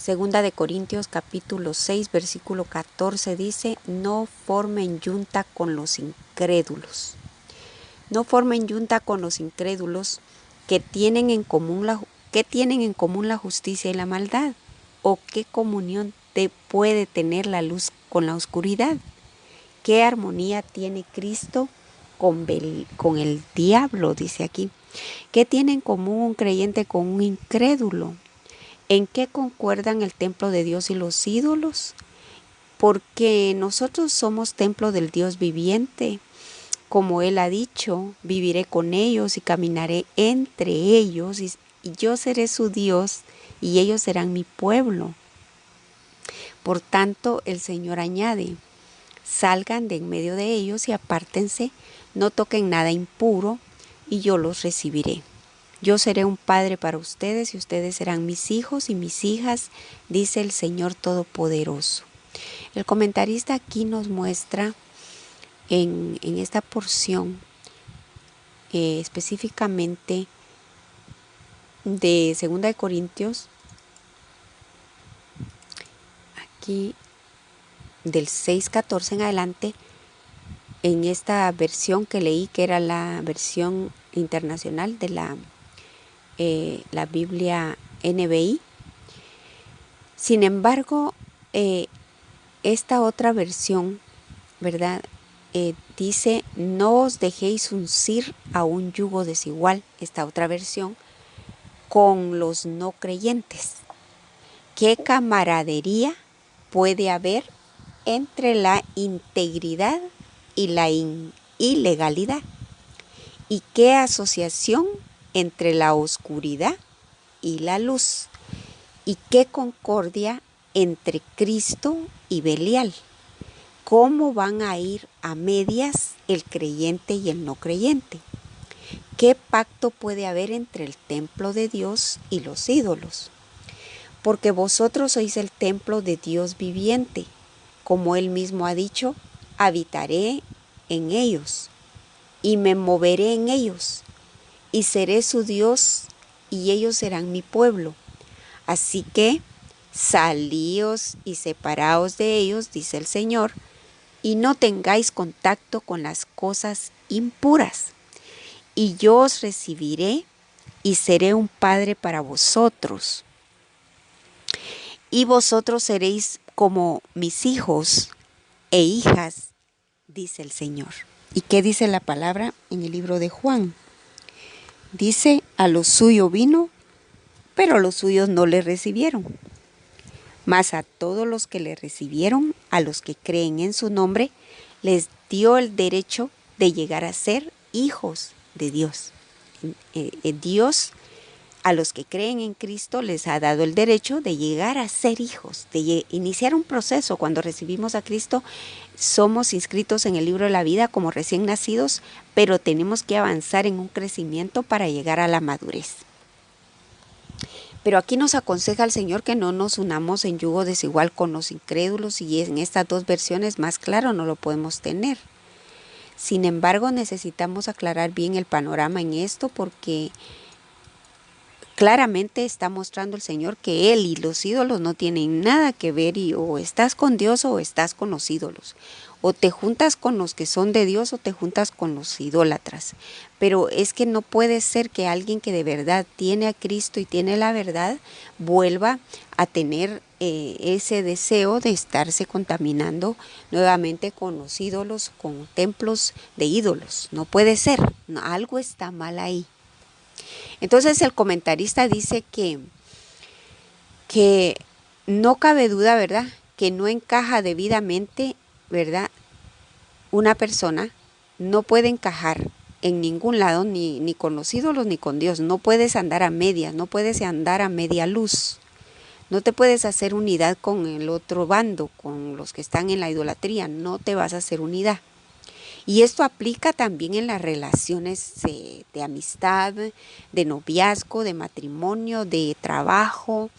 Segunda de Corintios capítulo 6 versículo 14 dice: no formen yunta con los incrédulos. No formen yunta con los incrédulos que tienen en común la justicia y la maldad. ¿O qué comunión puede tener la luz con la oscuridad? ¿Qué armonía tiene Cristo con el diablo? Dice aquí. ¿Qué tiene en común un creyente con un incrédulo? ¿En qué concuerdan el templo de Dios y los ídolos? Porque nosotros somos templo del Dios viviente. Como Él ha dicho, viviré con ellos y caminaré entre ellos, y yo seré su Dios y ellos serán mi pueblo. Por tanto, el Señor añade: salgan de en medio de ellos y apártense, no toquen nada impuro, y yo los recibiré. Yo seré un padre para ustedes y ustedes serán mis hijos y mis hijas, dice el Señor Todopoderoso. El comentarista aquí nos muestra en esta porción específicamente de 2 de Corintios, aquí del 6:14 en adelante, en esta versión que leí, que era la versión internacional de la Biblia NBI. Sin embargo, esta otra versión, ¿verdad? Dice: no os dejéis uncir a un yugo desigual, esta otra versión, con los no creyentes. ¿Qué camaradería puede haber entre la integridad y la ilegalidad? ¿Y qué asociación entre la oscuridad y la luz? ¿Y qué concordia entre Cristo y Belial? ¿Cómo van a ir a medias el creyente y el no creyente? ¿Qué pacto puede haber entre el templo de Dios y los ídolos? Porque vosotros sois el templo de Dios viviente. Como Él mismo ha dicho: habitaré en ellos y me moveré en ellos y seré su Dios y ellos serán mi pueblo. Así que salíos y separaos de ellos, dice el Señor, y no tengáis contacto con las cosas impuras. Y yo os recibiré y seré un padre para vosotros. Y vosotros seréis como mis hijos e hijas, dice el Señor. ¿Y qué dice la palabra en el libro de Juan? Dice: a lo suyo vino, pero los suyos no le recibieron. Mas a todos los que le recibieron, a los que creen en su nombre, les dio el derecho de llegar a ser hijos de Dios. Dios, a los que creen en Cristo, les ha dado el derecho de llegar a ser hijos, de iniciar un proceso. Cuando recibimos a Cristo, somos inscritos en el libro de la vida como recién nacidos, pero tenemos que avanzar en un crecimiento para llegar a la madurez. Pero aquí nos aconseja el Señor que no nos unamos en yugo desigual con los incrédulos, y en estas dos versiones más claro no lo podemos tener. Sin embargo, necesitamos aclarar bien el panorama en esto, porque claramente está mostrando el Señor que Él y los ídolos no tienen nada que ver, y o estás con Dios o estás con los ídolos. O te juntas con los que son de Dios o te juntas con los idólatras. Pero es que no puede ser que alguien que de verdad tiene a Cristo y tiene la verdad vuelva a tener ese deseo de estarse contaminando nuevamente con los ídolos, con templos de ídolos. No puede ser, algo está mal ahí. Entonces el comentarista dice que no cabe duda, ¿verdad?, que no encaja debidamente, ¿verdad? Una persona no puede encajar en ningún lado, ni con los ídolos ni con Dios. No puedes andar a medias, no puedes andar a media luz. No te puedes hacer unidad con el otro bando, con los que están en la idolatría. No te vas a hacer unidad. Y esto aplica también en las relaciones de amistad, de noviazgo, de matrimonio, de trabajo,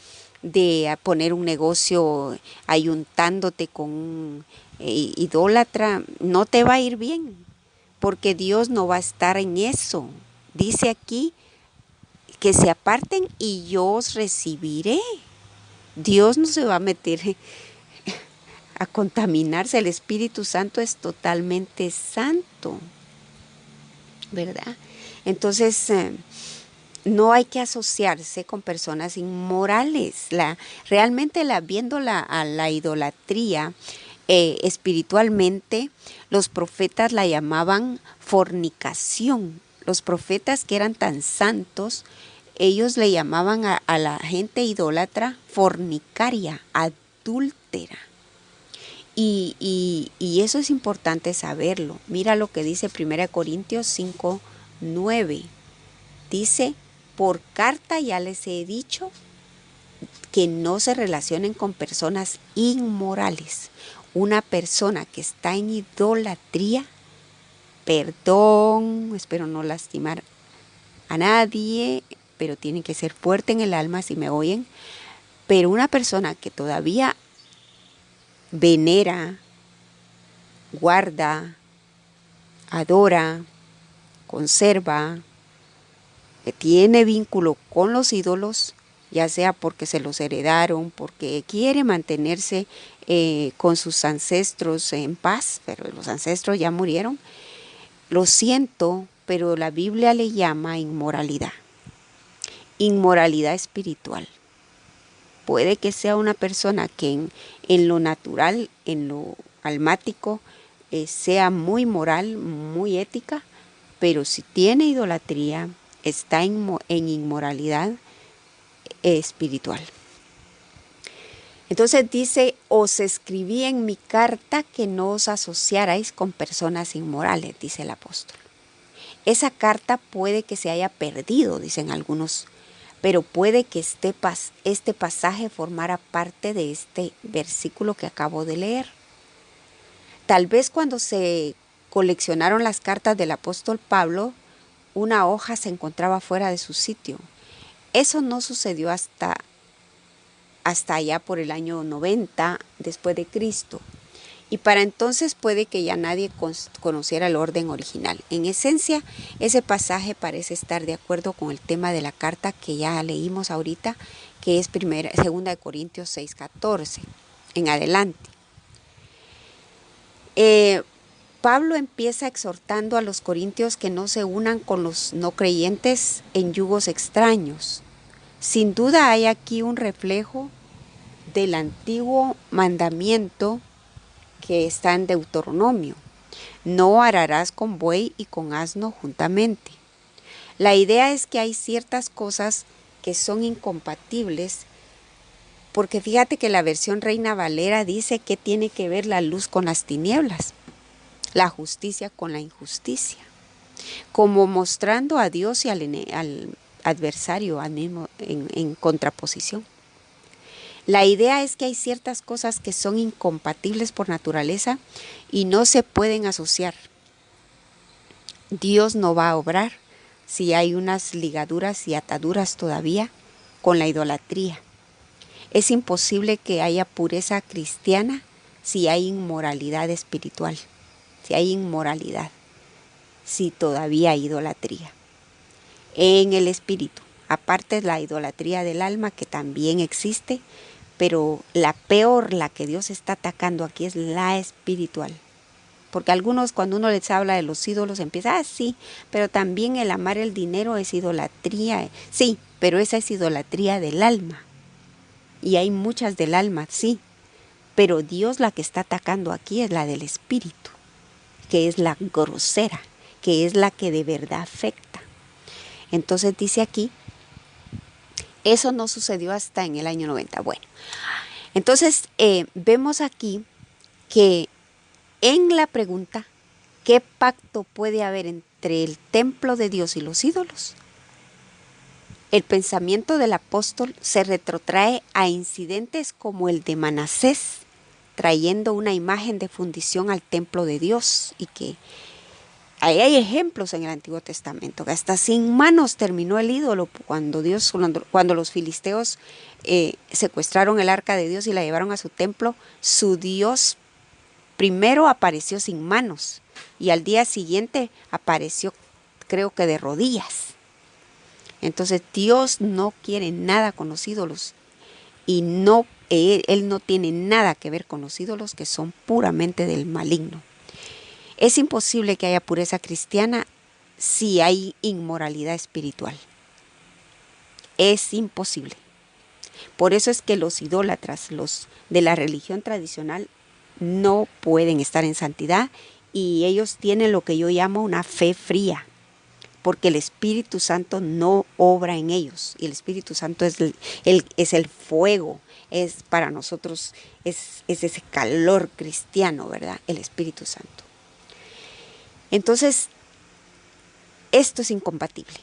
de poner un negocio ayuntándote con un idólatra. No te va a ir bien, porque Dios no va a estar en eso. Dice aquí que se aparten y yo os recibiré. Dios no se va a meter a contaminarse. El Espíritu Santo es totalmente santo, ¿verdad? Entonces, no hay que asociarse con personas inmorales. Realmente viendo a la idolatría espiritualmente, los profetas la llamaban fornicación. Los profetas que eran tan santos, ellos le llamaban a la gente idólatra fornicaria, adúltera. Y eso es importante saberlo. Mira lo que dice 1 Corintios 5:9. Dice, por carta ya les he dicho que no se relacionen con personas inmorales. Una persona que está en idolatría, perdón, espero no lastimar a nadie, pero tienen que ser fuerte en el alma si me oyen, pero una persona que todavía venera, guarda, adora, conserva, que tiene vínculo con los ídolos, ya sea porque se los heredaron, porque quiere mantenerse con sus ancestros en paz, pero los ancestros ya murieron. Lo siento, pero la Biblia le llama inmoralidad, inmoralidad espiritual. Puede que sea una persona que en lo natural, en lo almático, sea muy moral, muy ética, pero si tiene idolatría, está en inmoralidad espiritual. Entonces dice, os escribí en mi carta que no os asociarais con personas inmorales, dice el apóstol. Esa carta puede que se haya perdido, dicen algunos, pero puede que este pasaje formara parte de este versículo que acabo de leer. Tal vez cuando se coleccionaron las cartas del apóstol Pablo, una hoja se encontraba fuera de su sitio. Eso no sucedió hasta allá por el año 90 después de Cristo. Y para entonces puede que ya nadie conociera el orden original. En esencia, ese pasaje parece estar de acuerdo con el tema de la carta que ya leímos ahorita, que es 2 Corintios 6:14 en adelante. Pablo empieza exhortando a los corintios que no se unan con los no creyentes en yugos extraños. Sin duda hay aquí un reflejo del antiguo mandamiento que está en Deuteronomio. No ararás con buey y con asno juntamente. La idea es que hay ciertas cosas que son incompatibles, porque fíjate que la versión Reina Valera dice que tiene que ver la luz con las tinieblas, la justicia con la injusticia, como mostrando a Dios y al adversario al mismo, en contraposición. La idea es que hay ciertas cosas que son incompatibles por naturaleza y no se pueden asociar. Dios no va a obrar si hay unas ligaduras y ataduras todavía con la idolatría. Es imposible que haya pureza cristiana si hay inmoralidad espiritual, si hay inmoralidad, si todavía hay idolatría. En el espíritu, aparte de la idolatría del alma que también existe, pero la peor, la que Dios está atacando aquí es la espiritual. Porque algunos cuando uno les habla de los ídolos empiezan, sí, pero también el amar el dinero es idolatría. Sí, pero esa es idolatría del alma. Y hay muchas del alma, sí. Pero Dios la que está atacando aquí es la del espíritu, que es la grosera, que es la que de verdad afecta. Entonces dice aquí, eso no sucedió hasta en el año 90. Bueno, entonces vemos aquí que en la pregunta, ¿qué pacto puede haber entre el templo de Dios y los ídolos? El pensamiento del apóstol se retrotrae a incidentes como el de Manasés, trayendo una imagen de fundición al templo de Dios, y que ahí hay ejemplos en el Antiguo Testamento, que hasta sin manos terminó el ídolo cuando los filisteos secuestraron el arca de Dios y la llevaron a su templo. Su Dios primero apareció sin manos y al día siguiente apareció, creo que de rodillas. Entonces Dios no quiere nada con los ídolos. y no, él no tiene nada que ver con los ídolos que son puramente del maligno. Es imposible que haya pureza cristiana si hay inmoralidad espiritual. Es imposible. Por eso es que los idólatras, los de la religión tradicional, no pueden estar en santidad y ellos tienen lo que yo llamo una fe fría, porque el Espíritu Santo no obra en ellos. Y el Espíritu Santo es el fuego, es para nosotros, es ese calor cristiano, ¿verdad? El Espíritu Santo. Entonces, esto es incompatible,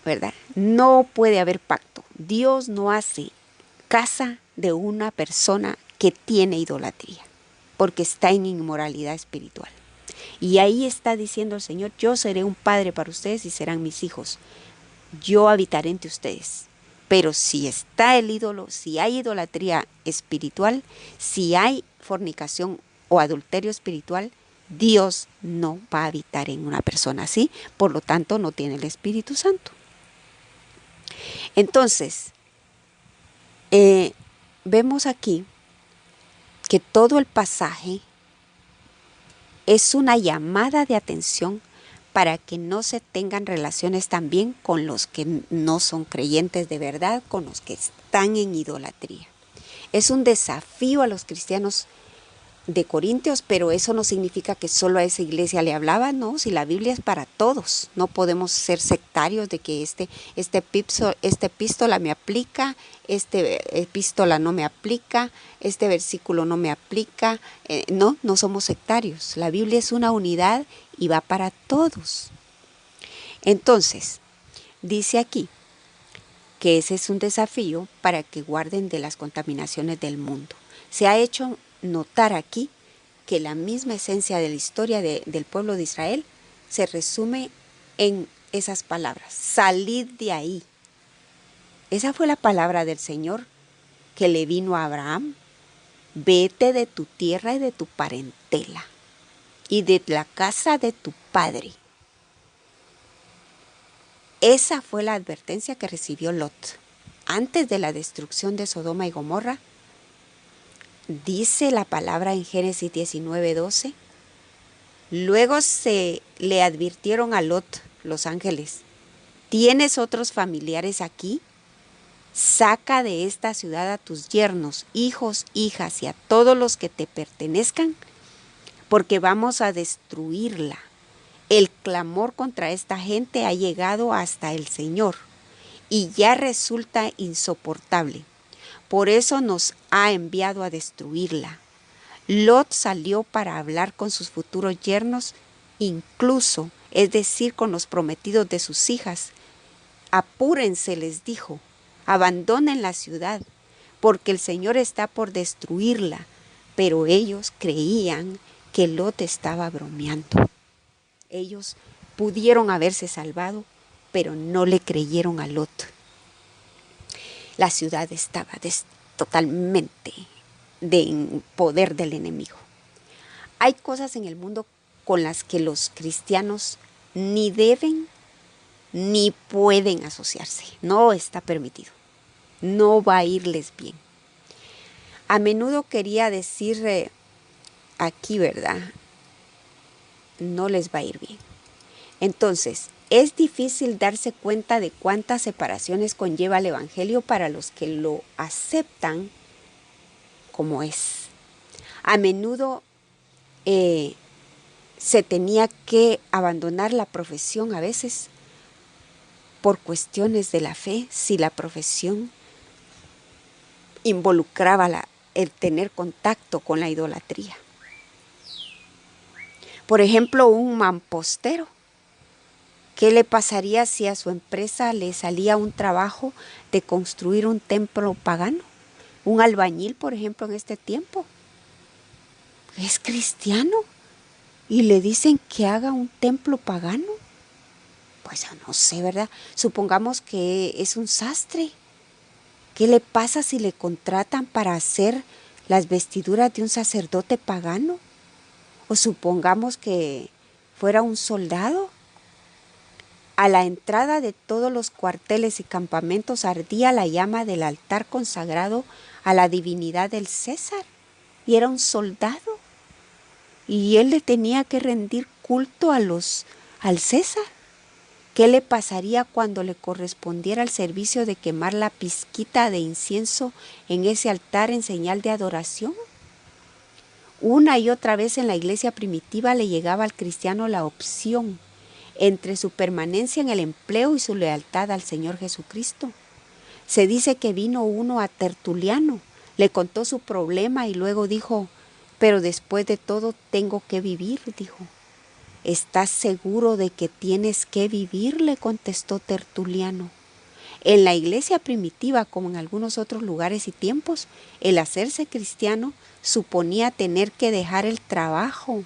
¿verdad? No puede haber pacto. Dios no hace casa de una persona que tiene idolatría, porque está en inmoralidad espiritual. Y ahí está diciendo el Señor, yo seré un padre para ustedes y serán mis hijos. Yo habitaré entre ustedes. Pero si está el ídolo, si hay idolatría espiritual, si hay fornicación o adulterio espiritual, Dios no va a habitar en una persona así, por lo tanto no tiene el Espíritu Santo. Entonces, vemos aquí que todo el pasaje es una llamada de atención para que no se tengan relaciones también con los que no son creyentes de verdad, con los que están en idolatría. Es un desafío a los cristianos de Corintios, pero eso no significa que solo a esa iglesia le hablaba, no, si la Biblia es para todos, no podemos ser sectarios de que esta epístola me aplica, este epístola no me aplica, este versículo no me aplica, no somos sectarios, la Biblia es una unidad y va para todos. Entonces, dice aquí que ese es un desafío para que guarden de las contaminaciones del mundo. Se ha hecho notar aquí que la misma esencia de la historia del pueblo de Israel se resume en esas palabras, salid de ahí. Esa fue la palabra del Señor que le vino a Abraham, vete de tu tierra y de tu parentela y de la casa de tu padre. Esa fue la advertencia que recibió Lot. Antes de la destrucción de Sodoma y Gomorra, dice la palabra en Génesis 19:12, luego se le advirtieron a Lot, los ángeles, ¿tienes otros familiares aquí? Saca de esta ciudad a tus yernos, hijos, hijas y a todos los que te pertenezcan, porque vamos a destruirla. El clamor contra esta gente ha llegado hasta el Señor y ya resulta insoportable. Por eso nos ha enviado a destruirla. Lot salió para hablar con sus futuros yernos, incluso, es decir, con los prometidos de sus hijas. Apúrense, les dijo, abandonen la ciudad, porque el Señor está por destruirla. Pero ellos creían que Lot estaba bromeando. Ellos pudieron haberse salvado, pero no le creyeron a Lot. La ciudad estaba totalmente en poder del enemigo. Hay cosas en el mundo con las que los cristianos ni deben ni pueden asociarse. No está permitido. No va a irles bien. A menudo quería decir aquí, ¿verdad? No les va a ir bien. Entonces, es difícil darse cuenta de cuántas separaciones conlleva el Evangelio para los que lo aceptan como es. A menudo se tenía que abandonar la profesión a veces por cuestiones de la fe, si la profesión involucraba el tener contacto con la idolatría. Por ejemplo, un mampostero. ¿Qué le pasaría si a su empresa le salía un trabajo de construir un templo pagano? Un albañil, por ejemplo, en este tiempo, es cristiano y le dicen que haga un templo pagano. Pues no sé, ¿verdad? Supongamos que es un sastre. ¿Qué le pasa si le contratan para hacer las vestiduras de un sacerdote pagano? O supongamos que fuera un soldado. A la entrada de todos los cuarteles y campamentos ardía la llama del altar consagrado a la divinidad del César. Y era un soldado. Y él le tenía que rendir culto al César. ¿Qué le pasaría cuando le correspondiera el servicio de quemar la pizquita de incienso en ese altar en señal de adoración? Una y otra vez en la iglesia primitiva le llegaba al cristiano la opción entre su permanencia en el empleo y su lealtad al Señor Jesucristo. Se dice que vino uno a Tertuliano, le contó su problema y luego dijo, pero después de todo tengo que vivir, dijo. ¿Estás seguro de que tienes que vivir?, le contestó Tertuliano. En la iglesia primitiva, como en algunos otros lugares y tiempos, el hacerse cristiano suponía tener que dejar el trabajo.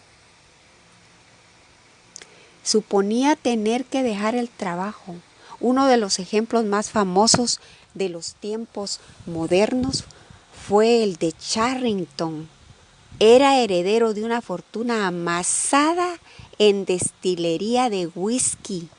Uno de los ejemplos más famosos de los tiempos modernos fue el de Charrington. Era heredero de una fortuna amasada en destilería de whisky.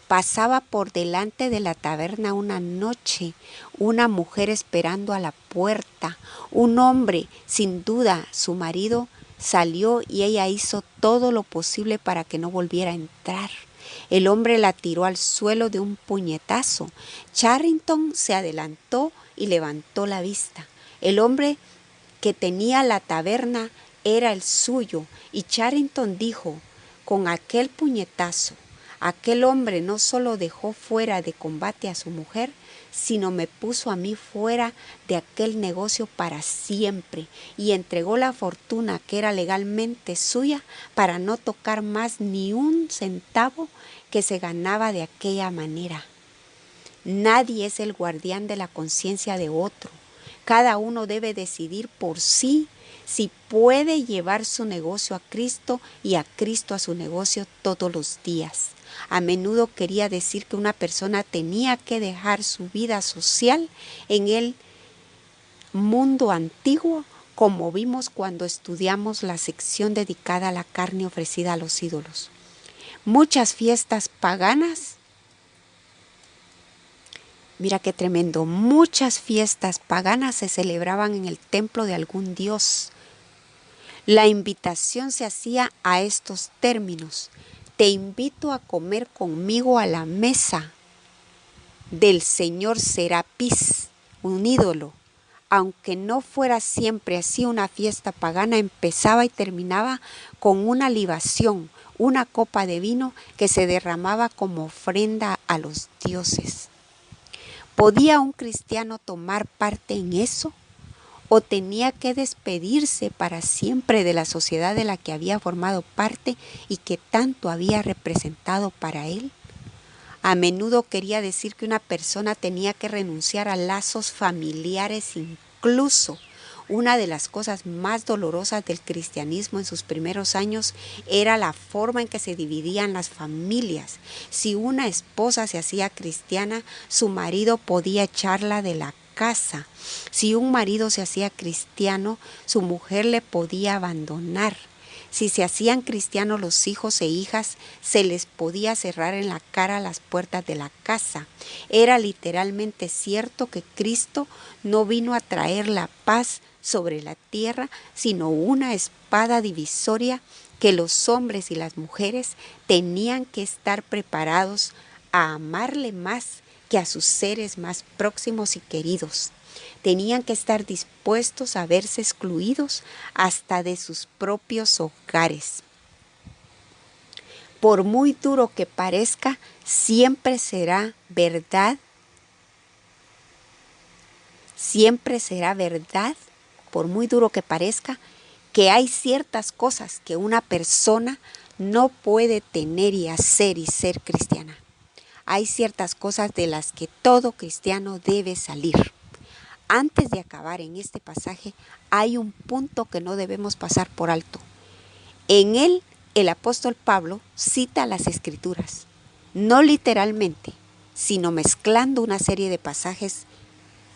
Pasaba por delante de la taberna una noche, una mujer esperando a la puerta. Un hombre, sin duda su marido, salió y ella hizo todo lo posible para que no volviera a entrar. El hombre la tiró al suelo de un puñetazo. Charrington se adelantó y levantó la vista. El hombre que tenía la taberna era el suyo, y Charrington dijo, con aquel puñetazo, aquel hombre no solo dejó fuera de combate a su mujer, sino me puso a mí fuera de aquel negocio para siempre, y entregó la fortuna que era legalmente suya para no tocar más ni un centavo que se ganaba de aquella manera. Nadie es el guardián de la conciencia de otro. Cada uno debe decidir por sí si puede llevar su negocio a Cristo y a Cristo a su negocio todos los días. A menudo quería decir que una persona tenía que dejar su vida social en el mundo antiguo, como vimos cuando estudiamos la sección dedicada a la carne ofrecida a los ídolos. Muchas fiestas paganas, mira qué tremendo, muchas fiestas paganas se celebraban en el templo de algún dios. La invitación se hacía a estos términos: te invito a comer conmigo a la mesa del señor Serapis, un ídolo. Aunque no fuera siempre así, una fiesta pagana empezaba y terminaba con una libación, una copa de vino que se derramaba como ofrenda a los dioses. ¿Podía un cristiano tomar parte en eso? ¿O tenía que despedirse para siempre de la sociedad de la que había formado parte y que tanto había representado para él? A menudo quería decir que una persona tenía que renunciar a lazos familiares incluso. Una de las cosas más dolorosas del cristianismo en sus primeros años era la forma en que se dividían las familias. Si una esposa se hacía cristiana, su marido podía echarla de la casa. Si un marido se hacía cristiano, su mujer le podía abandonar. Si se hacían cristianos los hijos e hijas, se les podía cerrar en la cara las puertas de la casa. Era literalmente cierto que Cristo no vino a traer la paz sobre la tierra, sino una espada divisoria que los hombres y las mujeres tenían que estar preparados a amarle más que a sus seres más próximos y queridos. Tenían que estar dispuestos a verse excluidos hasta de sus propios hogares. Por muy duro que parezca, siempre será verdad. Siempre será verdad, por muy duro que parezca, que hay ciertas cosas que una persona no puede tener y hacer y ser cristiana. Hay ciertas cosas de las que todo cristiano debe salir. Antes de acabar en este pasaje, hay un punto que no debemos pasar por alto. En él, el apóstol Pablo cita las Escrituras, no literalmente, sino mezclando una serie de pasajes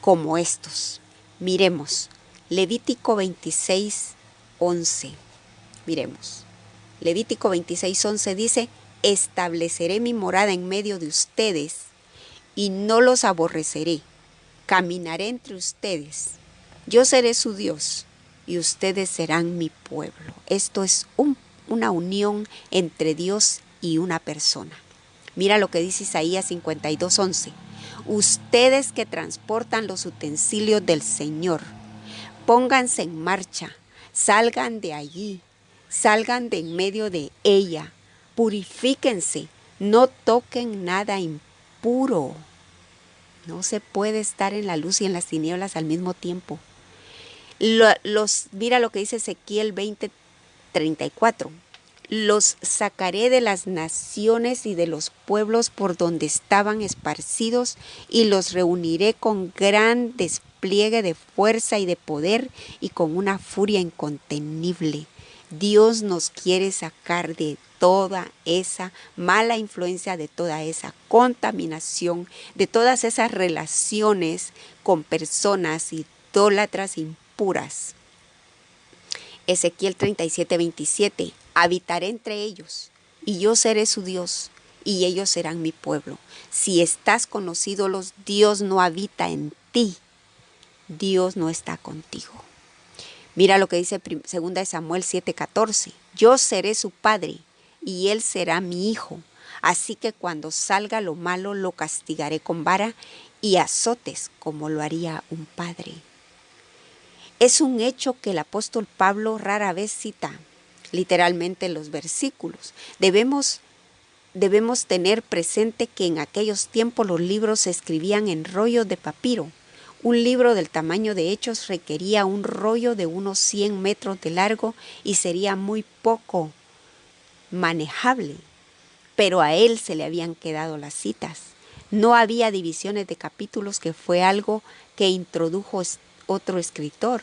como estos. Miremos, Levítico 26:11. Miremos, Levítico 26:11 dice: estableceré mi morada en medio de ustedes y no los aborreceré. Caminaré entre ustedes. Yo seré su Dios y ustedes serán mi pueblo. Esto es una unión entre Dios y una persona. Mira lo que dice Isaías 52:11. Ustedes que transportan los utensilios del Señor, pónganse en marcha, salgan de allí, salgan de en medio de ella, purifíquense, no toquen nada impuro. No se puede estar en la luz y en las tinieblas al mismo tiempo. Mira lo que dice Ezequiel 20:34. Los sacaré de las naciones y de los pueblos por donde estaban esparcidos y los reuniré con gran despliegue de fuerza y de poder y con una furia incontenible. Dios nos quiere sacar de toda esa mala influencia, de toda esa contaminación, de todas esas relaciones con personas idólatras impuras. Ezequiel 37:27. Habitaré entre ellos, y yo seré su Dios, y ellos serán mi pueblo. Si estás con los ídolos, Dios no habita en ti. Dios no está contigo. Mira lo que dice 2 Samuel 7:14. Yo seré su padre, y él será mi hijo. Así que cuando salga lo malo, lo castigaré con vara y azotes, como lo haría un padre. Es un hecho que el apóstol Pablo rara vez cita literalmente los versículos. Debemos tener presente que en aquellos tiempos los libros se escribían en rollos de papiro. Un libro del tamaño de Hechos requería un rollo de unos 100 metros de largo y sería muy poco manejable, pero a él se le habían quedado las citas. No había divisiones de capítulos, que fue algo que introdujo otro escritor.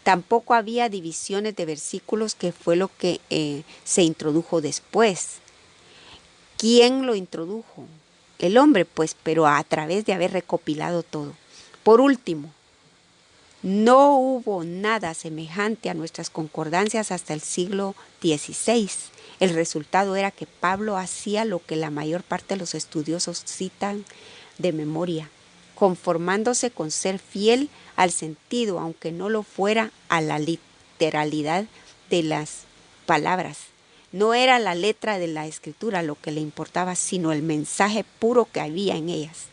Tampoco había divisiones de versículos, que fue lo que se introdujo después. ¿Quién lo introdujo? El hombre, pues, pero a través de haber recopilado todo. Por último, no hubo nada semejante a nuestras concordancias hasta el siglo XVI. El resultado era que Pablo hacía lo que la mayor parte de los estudiosos citan de memoria, conformándose con ser fiel al sentido, aunque no lo fuera a la literalidad de las palabras. No era la letra de la escritura lo que le importaba, sino el mensaje puro que había en ellas.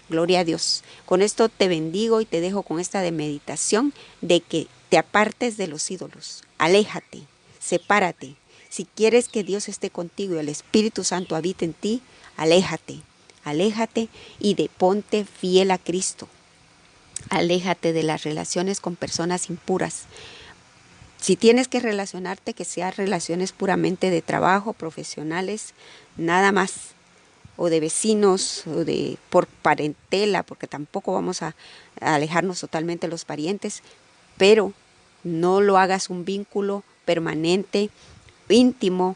Gloria a Dios. Con esto te bendigo y te dejo con esta de meditación de que te apartes de los ídolos. Aléjate, sepárate. Si quieres que Dios esté contigo y el Espíritu Santo habite en ti, aléjate. Aléjate y ponte fiel a Cristo. Aléjate de las relaciones con personas impuras. Si tienes que relacionarte, que sean relaciones puramente de trabajo, profesionales, nada más, o de vecinos, o por parentela, porque tampoco vamos a alejarnos totalmente de los parientes, pero no lo hagas un vínculo permanente, íntimo,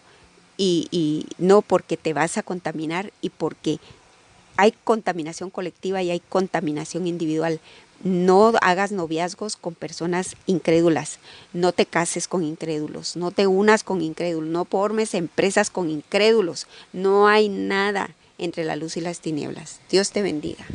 y no, porque te vas a contaminar y porque hay contaminación colectiva y hay contaminación individual. No hagas noviazgos con personas incrédulas, no te cases con incrédulos, no te unas con incrédulos, no formes empresas con incrédulos. No hay nada entre la luz y las tinieblas. Dios te bendiga.